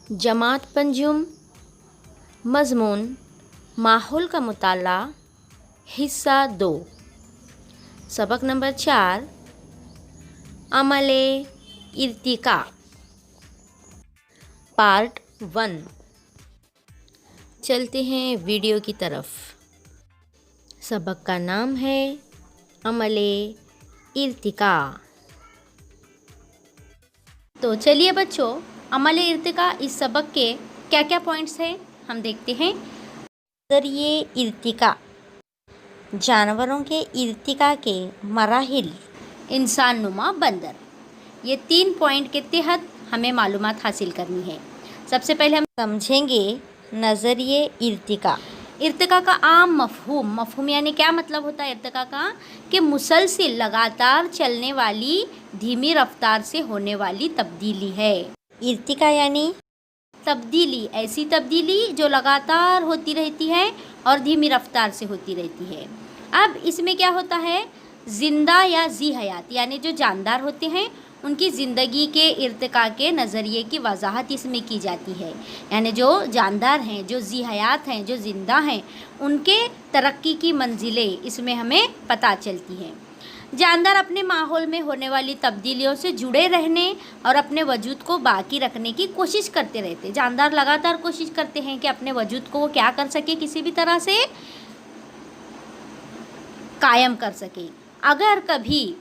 जमात पंजुम मज़मून माहौल का मुताला हिस्सा 2 सबक नंबर 4 अमले इर्तिका पार्ट 1। चलते हैं वीडियो की तरफ। सबक का नाम है अमले इर्तिका। तो चलिए बच्चों, अमले इर्तिका इस सबक के क्या क्या पॉइंट्स हैं हम देखते हैं। नज़रिए इर्तिका, जानवरों के इर्तिका के मराहिल, इंसान नुमा बंदर। ये 3 पॉइंट के तहत हमें मालूमात हासिल करनी है। सबसे पहले हम समझेंगे नज़रिए इर्तिका। इर्तिका का आम मफहूम यानी क्या मतलब होता है इर्तिका का, कि मुसलसिल लगातार चलने वाली धीमी रफ्तार से होने वाली तब्दीली है। इर्तिका यानी तब्दीली, ऐसी तब्दीली जो लगातार होती रहती है और धीमी रफ्तार से होती रहती है। अब इसमें क्या होता है, जिंदा या जी हयात यानी जो जानदार होते हैं उनकी ज़िंदगी के इर्तिका के नज़रिए की वजाहत इसमें की जाती है। यानी जो जानदार हैं, जो जी हयात हैं, जो ज़िंदा हैं, उनके तरक्की की मंजिलें इसमें हमें पता चलती हैं। जानदार अपने माहौल में होने वाली तब्दीलियों से जुड़े रहने और अपने वजूद को बाकी रखने की कोशिश करते रहते। जानदार लगातार कोशिश करते हैं कि अपने वजूद को वो क्या कर सके, किसी भी तरह से कायम कर सके। अगर कभी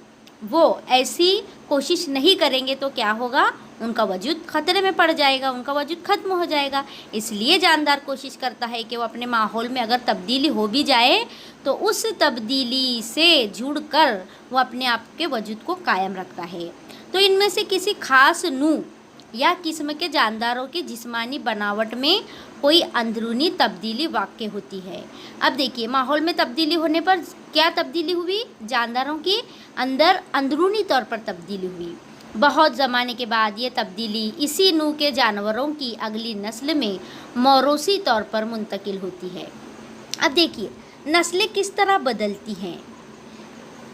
वो ऐसी कोशिश नहीं करेंगे तो क्या होगा, उनका वजूद खतरे में पड़ जाएगा, उनका वजूद ख़त्म हो जाएगा। इसलिए जानदार कोशिश करता है कि वो अपने माहौल में अगर तब्दीली हो भी जाए तो उस तब्दीली से जुड़कर वो अपने आप के वजूद को कायम रखता है। तो इनमें से किसी खास नू या किस्म के जानदारों की जिस्मानी बनावट में कोई अंदरूनी तब्दीली वाक़ होती है। अब देखिए, माहौल में तब्दीली होने पर क्या तब्दीली हुई, जानदारों की अंदर अंदरूनी तौर पर तब्दीली हुई। बहुत ज़माने के बाद ये तब्दीली इसी नू के जानवरों की अगली नस्ल में मौरूसी तौर पर मुंतकिल होती है। अब देखिए, नस्लें किस तरह बदलती हैं।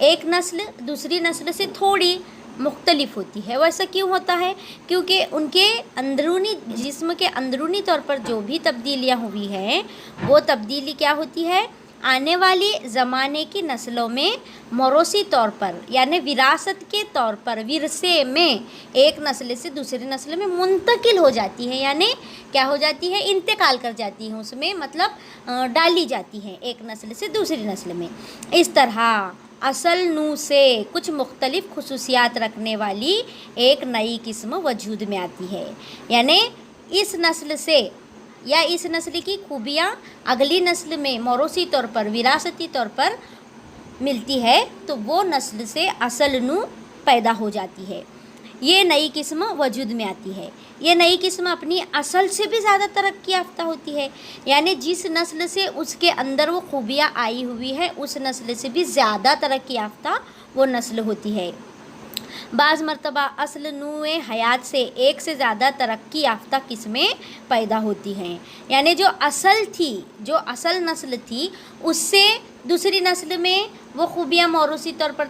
एक नस्ल दूसरी नस्ल से थोड़ी मुख्तलिफ होती है। वैसा क्यों होता है, क्योंकि उनके अंदरूनी जिस्म के अंदरूनी तौर पर जो भी तब्दीलियाँ हुई हैं वो तब्दीली क्या होती है, आने वाली ज़माने की नस्लों में मौरूसी तौर पर यानी विरासत के तौर पर, विरसे में एक नस्ल से दूसरी नस्ल में मुंतकिल हो जाती है। यानी क्या हो जाती है, इंतकाल कर जाती है, उसमें मतलब डाली जाती है एक नस्ल से दूसरी नस्ल में। इस तरह असल नू से कुछ मुख्तलिफ खुसूसियात रखने वाली एक नई किस्म वजूद में आती है। यानी इस नस्ल से या इस नस्ल की खूबियाँ अगली नस्ल में मौरूसी तौर पर, विरासती तौर पर मिलती है तो वो नस्ल से असल नू पैदा हो जाती है। ये नई किस्म वजूद में आती है। ये नई किस्म अपनी असल से भी ज़्यादा तरक्की याफ्ता होती है। यानी जिस नस्ल से उसके अंदर वो खूबियाँ आई हुई है उस नस्ल से भी ज़्यादा तरक्की याफ्ता वो नस्ल होती है। बाज़ मरतबा असल नूए हयात से एक से ज़्यादा तरक्की याफ्ता किस्में पैदा होती हैं। यानी जो असल नस्ल थी उससे दूसरी नस्ल में वो खूबियाँ मौरूसी तौर पर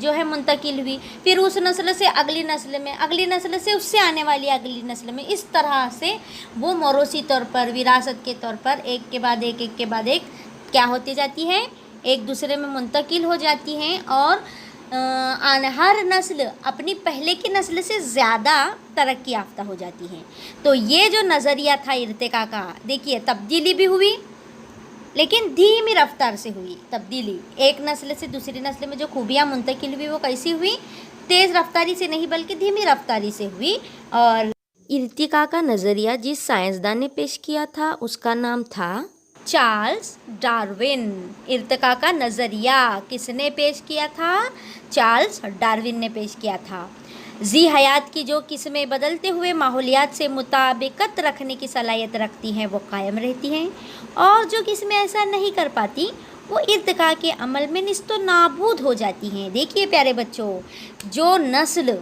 जो है मुंतकिल हुई, फिर उस नस्ल से अगली नस्ल में, अगली नस्ल से उससे आने वाली अगली नस्ल में, इस तरह से वो मौरूसी तौर पर, विरासत के तौर पर एक के बाद एक क्या होती जाती है, एक दूसरे में मुंतकिल हो जाती हैं और हर नस्ल अपनी पहले की नस्ल से ज़्यादा तरक्की याफ्ता हो जाती हैं। तो ये जो नज़रिया था इर्तिका का, देखिए तब्दीली भी हुई लेकिन धीमी रफ्तार से हुई तब्दीली। एक नस्ल से दूसरी नस्ल में जो खूबियाँ मुंतकिल हुई वो कैसी हुई, तेज़ रफ्तारी से नहीं बल्कि धीमी रफ्तारी से हुई। और इर्तिका का नज़रिया जिस साइंसदान ने पेश किया था उसका नाम था चार्ल्स डार्विन। इर्तिका का नज़रिया किसने पेश किया था, चार्ल्स डार्विन ने पेश किया था। जी हयात की जो किस्में बदलते हुए माहौलियात से मुताबिकत रखने की सलाहियत रखती हैं वो कायम रहती हैं, और जो किस्में ऐसा नहीं कर पाती वो इर्तिका के अमल में निस्तो नाबूद हो जाती हैं। देखिए प्यारे बच्चों, जो नस्ल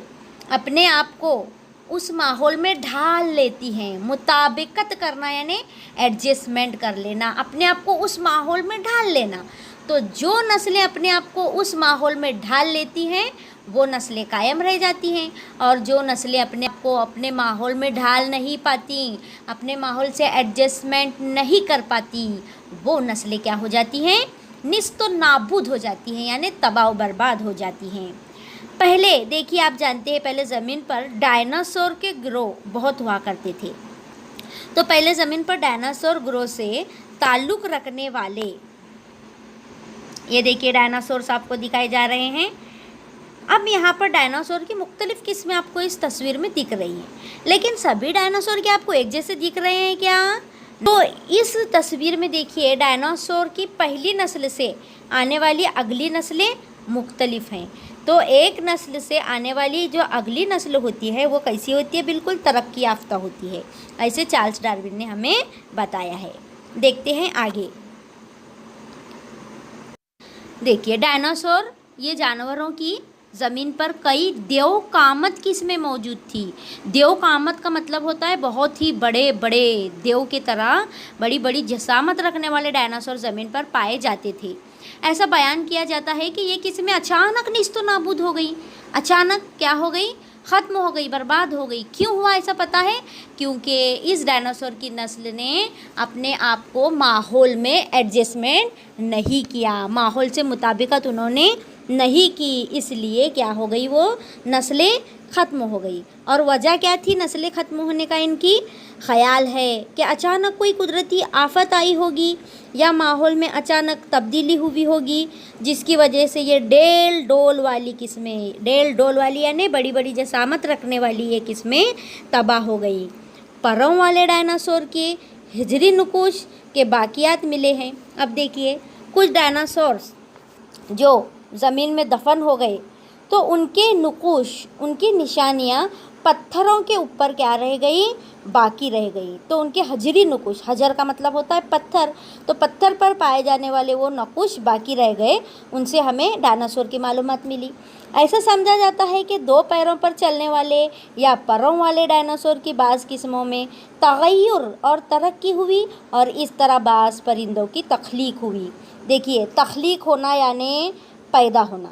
अपने आप को उस माहौल में ढाल लेती हैं, मुताबिकत करना यानी एडजस्टमेंट कर लेना, अपने आप को उस माहौल में ढाल लेना, तो जो नस्लें अपने आप को उस माहौल में ढाल लेती हैं वो नस्लें कायम रह जाती हैं। और जो नस्लें अपने आप को अपने माहौल में ढाल नहीं पाती, अपने माहौल से एडजस्टमेंट नहीं कर पाती, वो नस्लें क्या हो जाती हैं, निस्तो नाबूद हो जाती हैं, यानी तबाह बर्बाद हो जाती हैं। पहले देखिए, आप जानते हैं पहले ज़मीन पर डायनासोर के ग्रोह बहुत हुआ करते थे। तो पहले ज़मीन पर डायनासोर ग्रोह से ताल्लुक़ रखने वाले, ये देखिए डायनासोर्स आपको दिखाए जा रहे हैं। अब यहाँ पर डायनासोर की मुख्तलिफ़ किस्में आपको इस तस्वीर में दिख रही हैं, लेकिन सभी डायनासोर क्या आपको एक जैसे दिख रहे हैं क्या? तो इस तस्वीर में देखिए डायनासोर की पहली नस्ल से आने वाली अगली नस्लें मुख्तलिफ हैं। तो एक नस्ल से आने वाली जो अगली नस्ल होती है वो कैसी होती है, बिल्कुल तरक्की याफ्ता होती है, ऐसे चार्ल्स डार्विन ने हमें बताया है। देखते हैं आगे। देखिए डायनासोर, ये जानवरों की ज़मीन पर कई देवकामत किस्में मौजूद थी। देवकामत का मतलब होता है बहुत ही बड़े बड़े देव की तरह बड़ी बड़ी जसामत रखने वाले डायनासोर ज़मीन पर पाए जाते थे। ऐसा बयान किया जाता है कि ये किस्में अचानक निस्तो नाबूद हो गई। अचानक क्या हो गई, ख़त्म हो गई, बर्बाद हो गई। क्यों हुआ ऐसा पता है? क्योंकि इस डायनासोर की नस्ल ने अपने आप को माहौल में एडजस्टमेंट नहीं किया, माहौल से मुताबिकत उन्होंने नहीं की, इसलिए क्या हो गई, वो नस्लें ख़त्म हो गई। और वजह क्या थी नस्लें ख़त्म होने का? इनकी ख्याल है कि अचानक कोई कुदरती आफत आई होगी या माहौल में अचानक तब्दीली हुई होगी, जिसकी वजह से ये डेल डोल वाली किस्में, डेल डोल वाली यानी बड़ी बड़ी जसामत रखने वाली ये किस्में तबाह हो गई। परों वाले डायनासोर के हिजरी नकुश के बाकियात मिले हैं। अब देखिए कुछ डायनासोर्स जो ज़मीन में दफन हो गए तो उनके नुकुश, उनकी निशानियाँ पत्थरों के ऊपर क्या रह गई, बाकी रह गई। तो उनके हजरी नुकुश, हजर का मतलब होता है पत्थर, तो पत्थर पर पाए जाने वाले वो नकुश बाकी रह गए, उनसे हमें डायनासोर की मालूमात मिली। ऐसा समझा जाता है कि दो पैरों पर चलने वाले या परों वाले डायनासोर की बाज़ किस्मों में तगय्युर और तरक्की हुई और इस तरह बाज़ परिंदों की तख्लीक हुई। देखिए तख्लीक होना यानी पैदा होना,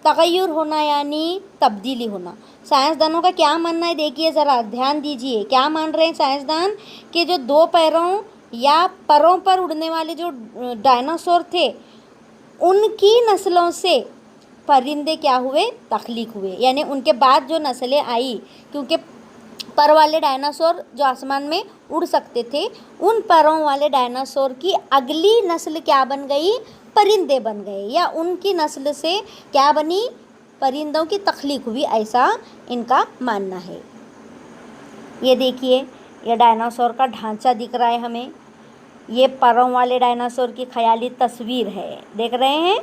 तगय्युर होना यानी तब्दीली होना। साइंसदानों का क्या मानना है, देखिए ज़रा ध्यान दीजिए, क्या मान रहे हैं साइंसदान कि जो दो पैरों या परों पर उड़ने वाले जो डायनासोर थे उनकी नस्लों से परिंदे क्या हुए, तख्लीक हुए, यानी उनके बाद जो नस्लें आई, क्योंकि पर वाले डायनासोर जो आसमान में उड़ सकते थे, उन परों वाले डायनासोर की अगली नस्ल क्या बन गई, परिंदे बन गए, या उनकी नस्ल से क्या बनी, परिंदों की तख्लीक हुई, ऐसा इनका मानना है। ये देखिए ये डायनासोर का ढांचा दिख रहा है हमें, ये परों वाले डायनासोर की ख्याली तस्वीर है, देख रहे हैं।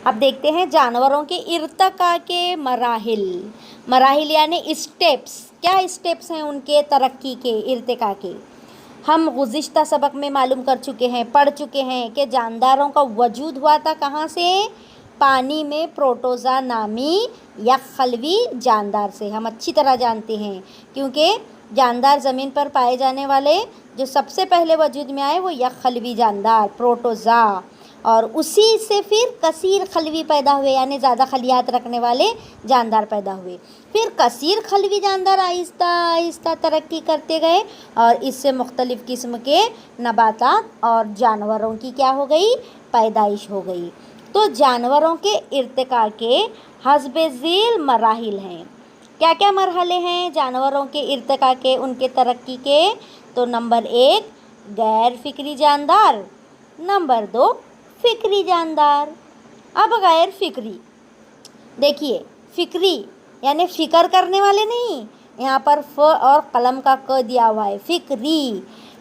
अब देखते हैं जानवरों के इर्तका के मराहिल। मराहिल यानी स्टेप्स, क्या स्टेप्स हैं उनके तरक्की के, इर्तका के। हम गुज़िश्ता सबक में मालूम कर चुके हैं, पढ़ चुके हैं कि जानदारों का वजूद हुआ था कहाँ से, पानी में प्रोटोज़ा नामी या खलवी जानदार से। हम अच्छी तरह जानते हैं क्योंकि जानदार ज़मीन पर पाए जाने वाले जो सबसे पहले वजूद में आए वो यख खलवी जानदार, प्रोटोज़ा, और उसी से फिर कसीर खलवी पैदा हुए, यानी ज़्यादा खलियात रखने वाले जानदार पैदा हुए। फिर कसीर खलवी जानदार आहिस्ता आहिस्ता तरक्की करते गए और इससे मुख्तलिफ़ किस्म के नबातात और जानवरों की क्या हो गई, पैदाइश हो गई। तो जानवरों के इर्तिका के हस्बे ज़ील मराहिल हैं। क्या क्या मरहले हैं जानवरों के इर्तिका के, उनके तरक्की के? तो नंबर 1 गैर फ़िक्री जानदार, नंबर 2 फ़िक्री जानदार। अब गैर फ़िक्री, देखिए फ़िक्री यानी फ़िक्र करने वाले नहीं, यहाँ पर फ और कलम का क दिया हुआ है, फ़िक्री।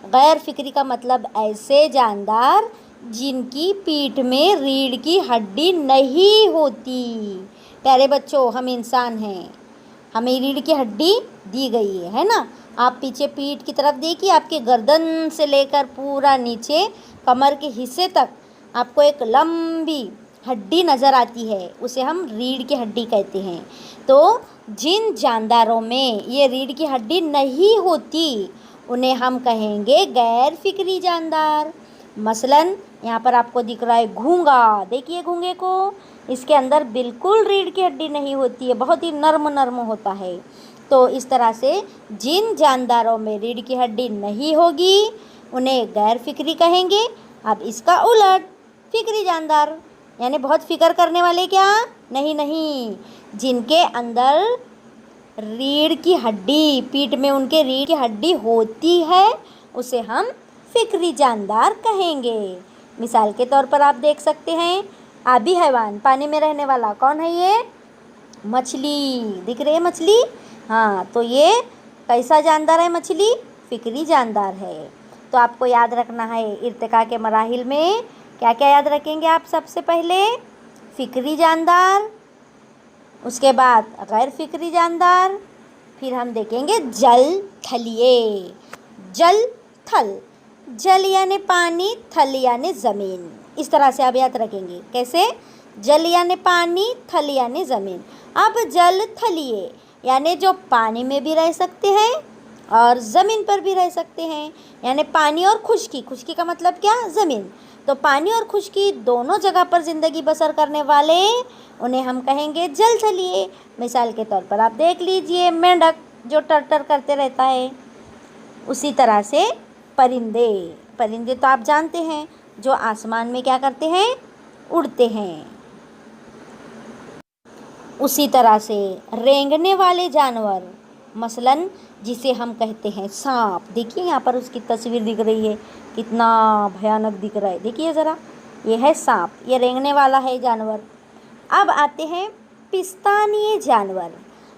गैर फ़िक्री का मतलब ऐसे जानदार जिनकी पीठ में रीढ़ की हड्डी नहीं होती। प्यारे बच्चों, हम इंसान हैं, हमें रीढ़ की हड्डी दी गई है ना। आप पीछे पीठ की तरफ देखिए, आपके गर्दन से लेकर पूरा नीचे कमर के हिस्से तक आपको एक लंबी हड्डी नज़र आती है, उसे हम रीढ़ की हड्डी कहते हैं। तो जिन जानदारों में ये रीढ़ की हड्डी नहीं होती उन्हें हम कहेंगे गैर फ़िक्री जानदार। मसलन यहाँ पर आपको दिख रहा है घूंगा, देखिए घूंगे को, इसके अंदर बिल्कुल रीढ़ की हड्डी नहीं होती है, बहुत ही नर्म नर्म होता है। तो इस तरह से जिन जानदारों में रीढ़ की हड्डी नहीं होगी उन्हें गैर फिक्री कहेंगे। अब इसका उलट फिक्री जानदार, यानी बहुत फिक्र करने वाले, क्या नहीं, जिनके अंदर रीढ़ की हड्डी, पीठ में उनके रीढ़ की हड्डी होती है, उसे हम फिक्री जानदार कहेंगे। मिसाल के तौर पर आप देख सकते हैं, आबी हैवान, पानी में रहने वाला, कौन है ये? मछली, दिख रही है मछली? हाँ, तो ये कैसा जानदार है मछली? फिक्री जानदार है। तो आपको याद रखना है इर्तिका के मराहिल में क्या क्या याद रखेंगे आप? सबसे पहले फिक्री जानदार, उसके बाद गैर फिक्री जानदार, फिर हम देखेंगे जल थलिए। जल थल, जल यानी पानी, थल यानी ज़मीन, इस तरह से आप याद रखेंगे। कैसे? जल यानी पानी, थल यानी ज़मीन। अब जल थलिए यानी जो पानी में भी रह सकते हैं और ज़मीन पर भी रह सकते हैं, यानी पानी और खुश्की, खुश्की का मतलब क्या? ज़मीन। तो पानी और खुश्की दोनों जगह पर ज़िंदगी बसर करने वाले, उन्हें हम कहेंगे जल थलिए। मिसाल के तौर पर आप देख लीजिए मेंढक जो टर करते रहता है। उसी तरह से परिंदे, परिंदे तो आप जानते हैं जो आसमान में क्या करते हैं? उड़ते हैं। उसी तरह से रेंगने वाले जानवर, मसलन जिसे हम कहते हैं सांप, देखिए यहाँ पर उसकी तस्वीर दिख रही है, कितना भयानक दिख रहा है, देखिए ज़रा, ये है सांप, ये रेंगने वाला है जानवर। अब आते हैं पिस्तानीय जानवर।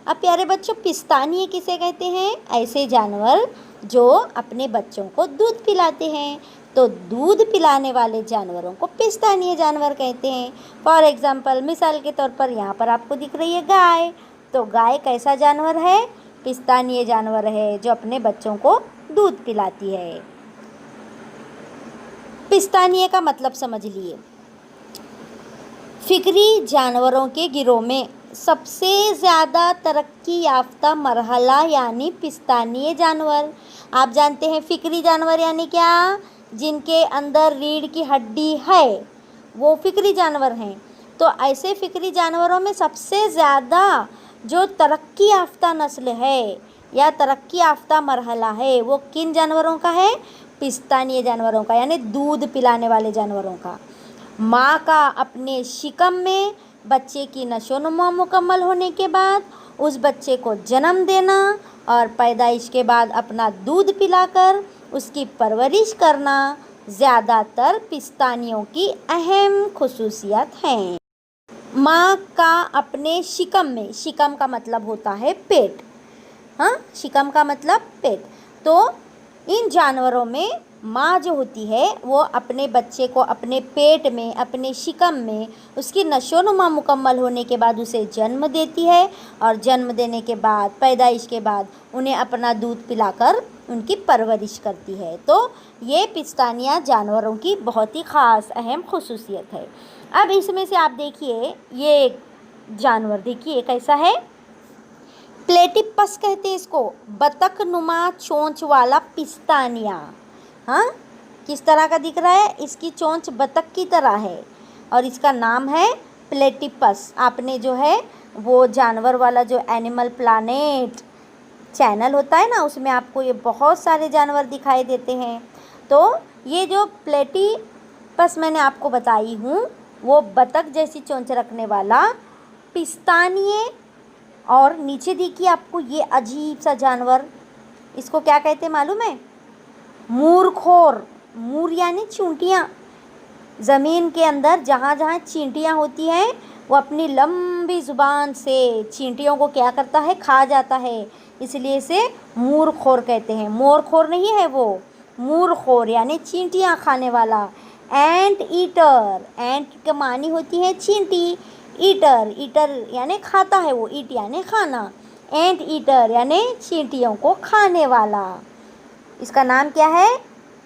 अब प्यारे बच्चों, पिस्तानीय किसे कहते हैं? ऐसे जानवर जो अपने बच्चों को दूध पिलाते हैं, तो दूध पिलाने वाले जानवरों को पिस्तानीय जानवर कहते हैं। फॉर एग्ज़ाम्पल, मिसाल के तौर पर यहाँ पर आपको दिख रही है गाय, तो गाय कैसा जानवर है? पिस्तानीय जानवर है, जो अपने बच्चों को दूध पिलाती है। पिस्तानीय का मतलब समझ लिए। फिक्री जानवरों के गिरोह में सबसे ज़्यादा तरक्की याफ्ता मरहला यानी पिस्तानीय जानवर। आप जानते हैं फिक्री जानवर यानी क्या? जिनके अंदर रीढ़ की हड्डी है, वो फिक्री जानवर हैं। तो ऐसे फिक्री जानवरों में सबसे ज़्यादा जो तरक्की याफ्ता नस्ल है या तरक्की याफ्ता मरहला है, वो किन जानवरों का है? पिस्तानीय जानवरों का, यानी दूध पिलाने वाले जानवरों का। माँ का अपने शिकम में बच्चे की नशोनुमा मुकम्मल होने के बाद उस बच्चे को जन्म देना और पैदाइश के बाद अपना दूध पिलाकर उसकी परवरिश करना ज़्यादातर पिस्तानियों की अहम खुसूसियत हैं। माँ का अपने शिकम में, शिकम का मतलब होता है पेट, हाँ, शिकम का मतलब पेट। तो इन जानवरों में माँ जो होती है वो अपने बच्चे को अपने पेट में, अपने शिकम में उसकी नशोनुमा मुकम्मल होने के बाद उसे जन्म देती है और जन्म देने के बाद, पैदाइश के बाद उन्हें अपना दूध पिलाकर उनकी परवरिश करती है। तो ये पिस्तानिया जानवरों की बहुत ही ख़ास अहम खुसूसियत है। अब इसमें से आप देखिए, ये जानवर देखिए कैसा है? प्लेटिपस कहते हैं इसको, बतख नुमा चोंच वाला पिस्तानिया। हाँ, किस तरह का दिख रहा है? इसकी चोंच बतख की तरह है और इसका नाम है प्लेटिपस। आपने जो है वो जानवर वाला जो एनिमल प्लानेट चैनल होता है ना, उसमें आपको ये बहुत सारे जानवर दिखाई देते हैं। तो ये जो प्लेटिपस मैंने आपको बताई हूँ, वो बतख जैसी चोंच रखने वाला पिस्तानिये, और नीचे देखिए आपको ये अजीब सा जानवर, इसको क्या कहते हैं मालूम है? मूरखोर। मूर यानी चींटियाँ। ज़मीन के अंदर जहाँ जहाँ चींटियाँ होती हैं वो अपनी लंबी ज़ुबान से चींटियों को क्या करता है? खा जाता है, इसलिए इसे मूरखोर कहते हैं। मोरखोर नहीं है वो, मूरखोर यानी चींटियाँ खाने वाला। एंट ईटर, एंट का मानी होती है चींटी, ईटर, ईटर यानी खाता है वो, ईट यानी खाना, एंट ईटर यानी चींटियों को खाने वाला। इसका नाम क्या है?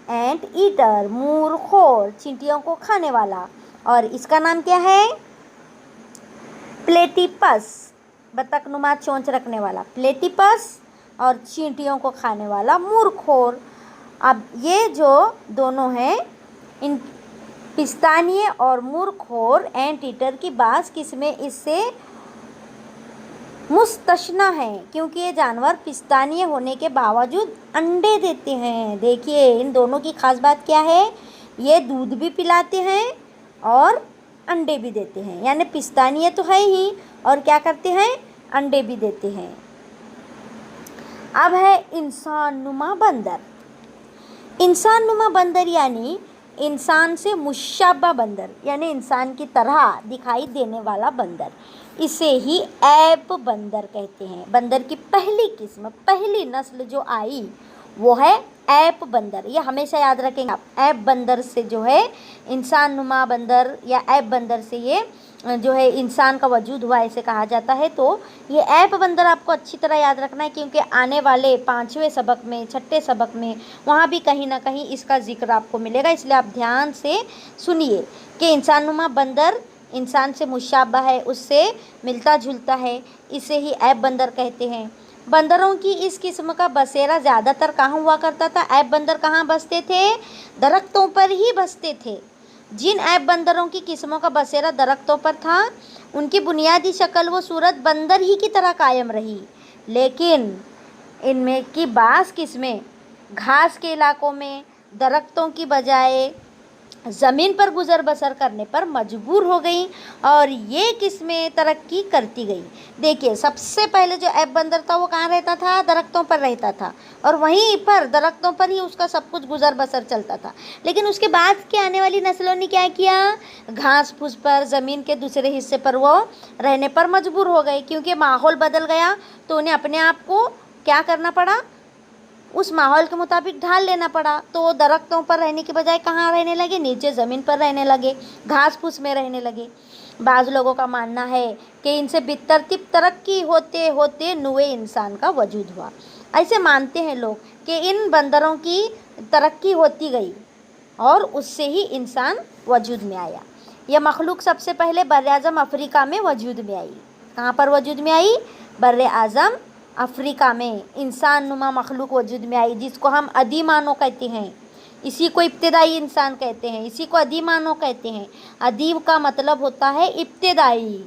एंट ईटर, मूरखोर, चींटियों को खाने वाला। और इसका नाम क्या है? प्लेटिपस, बतख नुमा चोंच रखने वाला प्लेटिपस और चींटियों को खाने वाला मूरखोर। अब ये जो दोनों हैं, इन पिस्तानिये और मूर्खोर एंट ईटर की बास किस्में इससे मुस्तशना है, क्योंकि ये जानवर पिस्तानिये होने के बावजूद अंडे देते हैं। देखिए इन दोनों की खास बात क्या है, ये दूध भी पिलाते हैं और अंडे भी देते हैं, यानी पिस्तानिये तो है ही और क्या करते हैं, अंडे भी देते हैं। अब है इंसान नुमा बंदर। इंसान नुमा बंदर यानी इंसान से मुशाबा बंदर, यानी इंसान की तरह दिखाई देने वाला बंदर, इसे ही ऐप बंदर कहते हैं। बंदर की पहली किस्म, पहली नस्ल जो आई वो है ऐप बंदर। ये हमेशा याद रखेंगे आप, ऐप बंदर से जो है इंसान नुमा बंदर या ऐप बंदर से ये जो है इंसान का वजूद हुआ ऐसे कहा जाता है। तो ये ऐप बंदर आपको अच्छी तरह याद रखना है, क्योंकि आने वाले 5वें सबक में, 6ठे सबक में वहाँ भी कहीं ना कहीं इसका जिक्र आपको मिलेगा। इसलिए आप ध्यान से सुनिए कि इंसान नुमा बंदर इंसान से मुशाबा है, उससे मिलता जुलता है, इसे ही ऐप बंदर कहते हैं। बंदरों की इस किस्म का बसेरा ज़्यादातर कहाँ हुआ करता था, ऐप बंदर कहाँ बसते थे, दरख्तों पर ही बसते थे। जिन ऐप बंदरों की किस्मों का बसेरा दरख्तों पर था, उनकी बुनियादी शक्ल व सूरत बंदर ही की तरह कायम रही, लेकिन इनमें की बास किस्में घास के इलाकों में दरख्तों की बजाय ज़मीन पर गुज़र बसर करने पर मजबूर हो गई और ये किस्में तरक्की करती गई। देखिए सबसे पहले जो ऐप बंदर था वो कहाँ रहता था, दरख्तों पर रहता था और वहीं पर दरख्तों पर ही उसका सब कुछ गुज़र बसर चलता था। लेकिन उसके बाद के आने वाली नस्लों ने क्या किया, घास फूस पर, ज़मीन के दूसरे हिस्से पर वो रहने पर मजबूर हो गए, क्योंकि माहौल बदल गया तो उन्हें अपने आप को क्या करना पड़ा, उस माहौल के मुताबिक ढाल लेना पड़ा। तो दरख्तों पर रहने के बजाय कहाँ रहने लगे, नीचे ज़मीन पर रहने लगे, घास फूस में रहने लगे। बाज़ लोगों का मानना है कि इनसे बेतरतीब तरक्की होते होते नुए इंसान का वजूद हुआ। ऐसे मानते हैं लोग कि इन बंदरों की तरक्की होती गई और उससे ही इंसान वजूद में आया। यह मखलूक सबसे पहले बर-ए-आज़म अफ्रीका में वजूद में आई। कहाँ पर वजूद में आई, बर-ए-आज़म अफ्रीका में इंसान नुमा मखलूक वजूद में आई, जिसको हम अदीमानो कहते हैं। इसी को इब्तिदाई इंसान कहते हैं, इसी को अदीमानो कहते हैं। अदीम का मतलब होता है इब्तिदाई।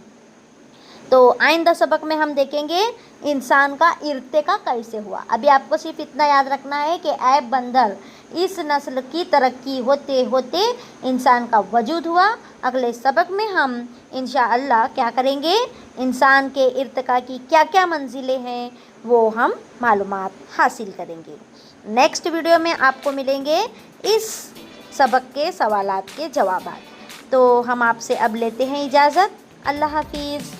तो आइंदा सबक में हम देखेंगे इंसान का इर्तिका कैसे हुआ। अभी आपको सिर्फ इतना याद रखना है कि ऐप बंदर इस नस्ल की तरक्की होते होते इंसान का वजूद हुआ। अगले सबक में हम इंशाअल्लाह क्या करेंगे, इंसान के इर्तिका की क्या क्या मंजिलें हैं वो हम मालूमात हासिल करेंगे। नेक्स्ट वीडियो में आपको मिलेंगे इस सबक के सवालात के जवाबात। तो हम आपसे अब लेते हैं इजाज़त। अल्लाह हाफिज़।